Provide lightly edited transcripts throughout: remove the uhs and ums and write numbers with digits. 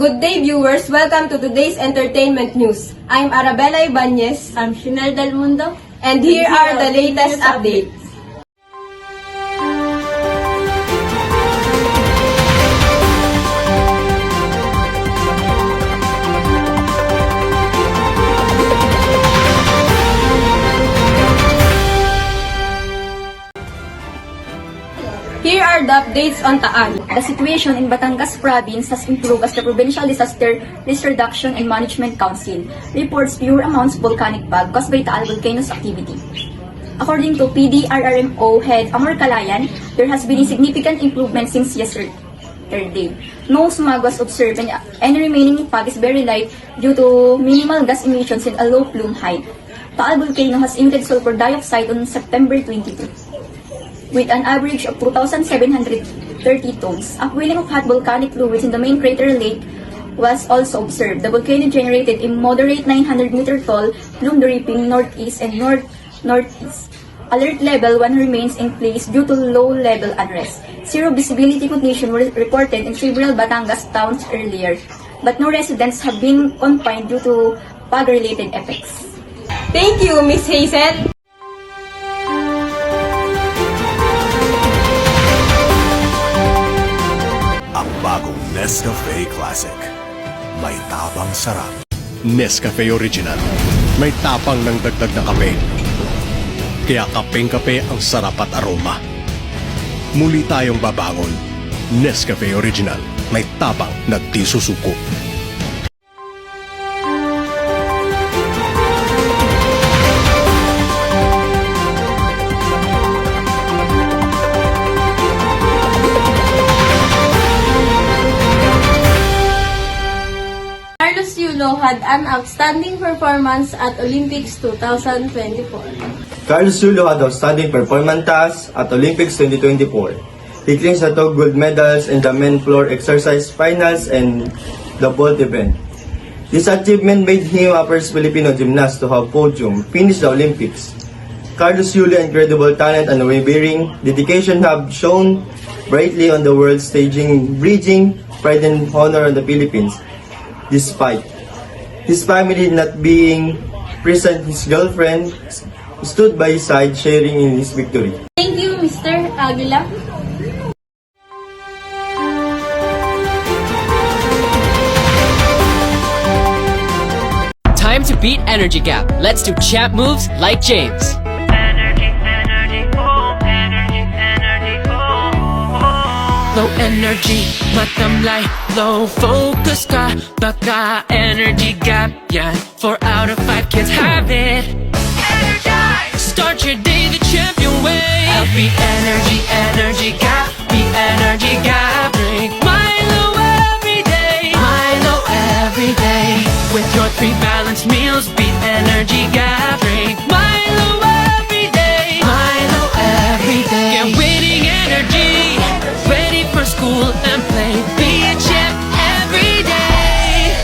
Good day, viewers. Welcome to today's entertainment news. I'm Arabella Ibanez. I'm Chanel Del Mundo. And here are the latest updates. Here are the updates on Taal. The situation in Batangas province has improved as the Provincial Disaster Risk Reduction and Management Council reports fewer amounts of volcanic fog caused by Taal volcano's activity. According to PDRRMO head Amor Calayan, there has been a significant improvement since yesterday. No smog was observed and any remaining fog is very light due to minimal gas emissions and a low plume height. Taal volcano has emitted sulfur dioxide on September 22. With an average of 2,730 tons. Upwelling of hot volcanic fluids in the main crater lake was also observed. The volcano generated a moderate 900-meter tall plume dripping northeast and northeast. Alert level 1 remains in place due to low-level unrest. Zero visibility conditions were reported in several Batangas towns earlier, but no residents have been confined due to fog-related effects. Thank you, Miss Hazel. Bagong Nescafe Classic. May tapang sarap. Nescafe Original. May tapang ng dagdag na kape. Kaya kapeng-kape ang sarap at aroma. Muli tayong babangon. Nescafe Original. May tapang na di susuko. Carlos Yulo had an outstanding performance at Olympics 2024. Carlos Yulo had outstanding performance at Olympics 2024. He claims the two gold medals in the men floor exercise finals and the vault event. This achievement made him a first Filipino gymnast to have podium finish the Olympics. Carlos Yulo's incredible talent and unwavering dedication have shown brightly on the world staging, bridging pride and honor on the Philippines. Despite his family not being present, his girlfriend stood by his side sharing in his victory. Thank you, Mr. Aguila. Time to beat energy gap. Let's do champ moves like James. Low energy, matamlay, low focus ka, baka energy gap yan. 4 out of 5 kids have it. Energize! Start your day the champion way. Healthy energy, energy gap, be energy gap. Drink Milo every day, Milo every day. With your 3 balanced meals, beat energy gap. Drink Milo every day, Milo every day. Get winning energy, ready for school and play. Be a champ every day.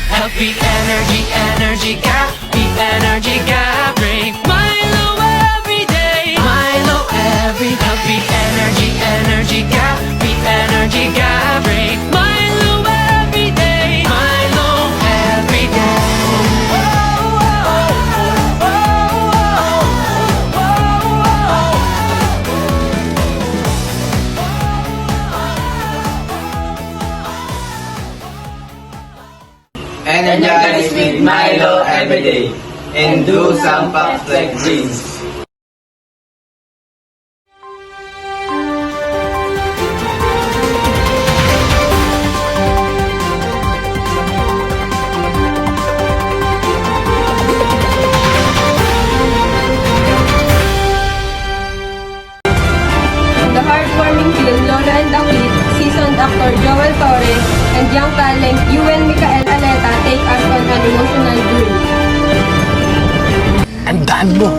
Healthy energy, energy gap. Be energy gap. Drink Milo every day. Milo every day. Healthy energy, energy gap. Be energy gap. Drink Milo every day. Milo every day. Energize with Milo every day and do some pups like dreams. The heartwarming film Lola and the Kid, seasoned actor Joel Torres and young talent Ewan Michael Aleta take us on an emotional journey. Tandaan mo.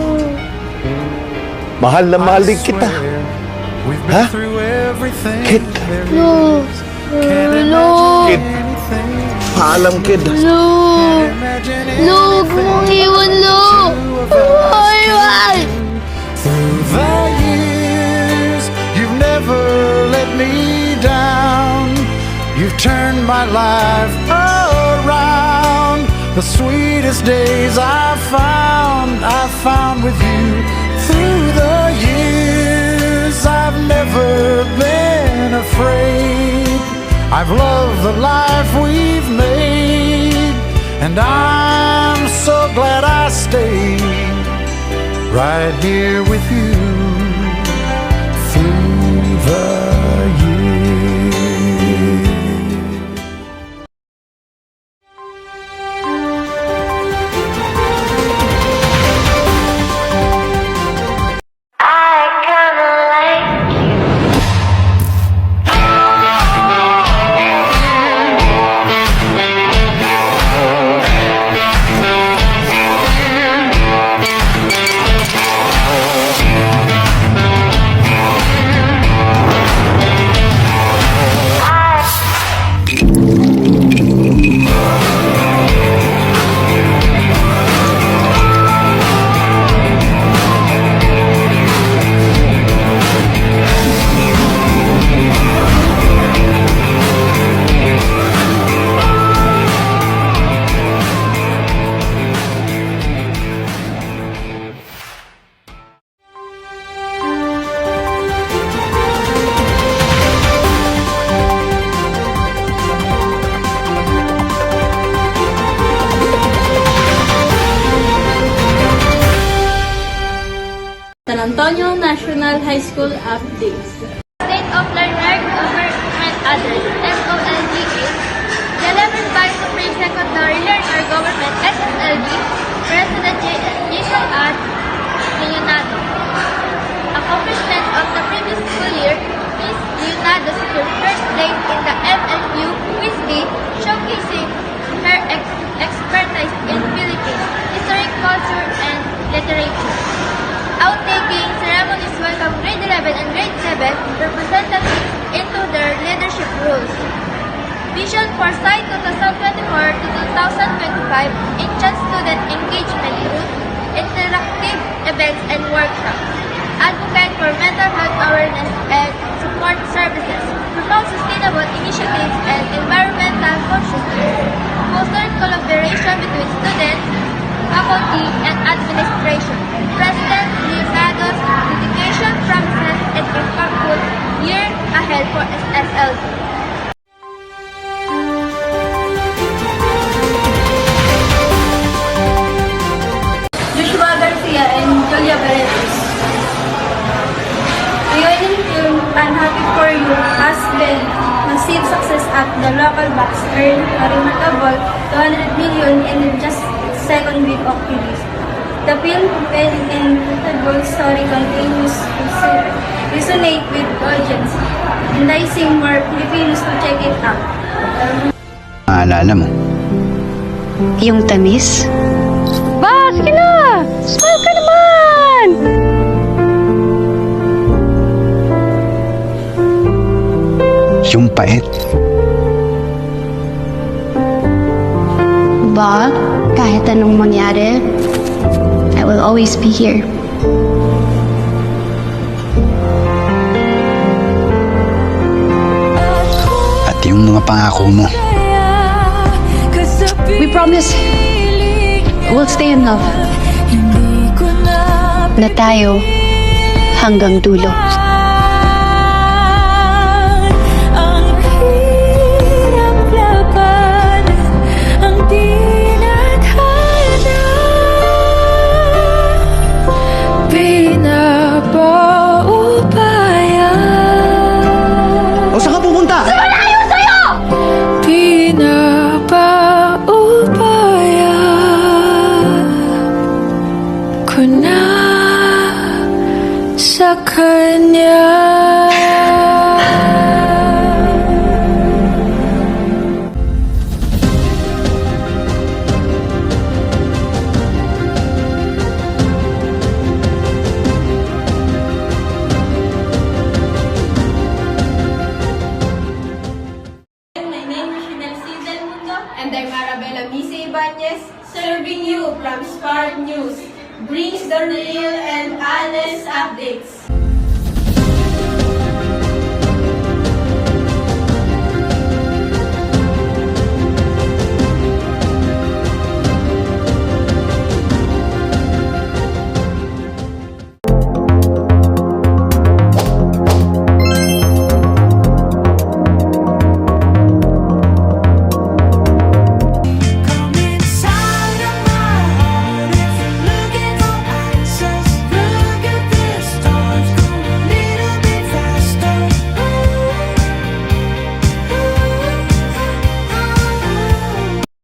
Mahal na mahal din kita. Ha? Kid. No. No. Kid. Paalam, kid. No. No, huwag mong iwan, Lo. Ay. Through the years, you've never let me down. You've turned my life The sweetest days I found with you. Through the years, I've never been afraid. I've loved the life we've made, and I'm so glad I stayed right here with you through the years. San Antonio National High School updates. State of Learner Government Address, SOLGA, delivered by Supreme Secondary Learner Government, SSLG, President Jason R. Leonardo. Accomplishment of the previous school year, Ms. Leonardo secured first place in the MLU Quiz Bee, showcasing her expertise in Philippine history, culture, and literature. Outtaking ceremonies welcome grade 11 and grade 7 representatives into their leadership roles. Vision for SCI 2024 to 2025 enchant student engagement through interactive events and workshops. Advocate for mental health awareness and support services. Promote sustainable initiatives and environmental consciousness. Foster collaboration between students, faculty, and administration. President Leonardo's dedication promises an impactful year ahead for SSLG. Joshua Garcia and Julia Beretos. Reunion film and Happy For You has been massive success at the local box, earned a remarkable 200 million in just second week of release. The film compelling and relatable story continues to resonate with audience, enticing more Filipinos to check it out. Maalala mo? Yung tamis? Ba, sige na! Smile ka naman! Yung pait. Ba, kahit anong mangyari, I will always be here. At yung mga pangako mo. We promise we'll stay in love. Na tayo hanggang dulo. O saan ka pupunta? Sa kanya. My name is Shinelcy Del Mundo. And I'm Arabella Misa Ibanez, serving you from Spark News. Brings the real and honest updates.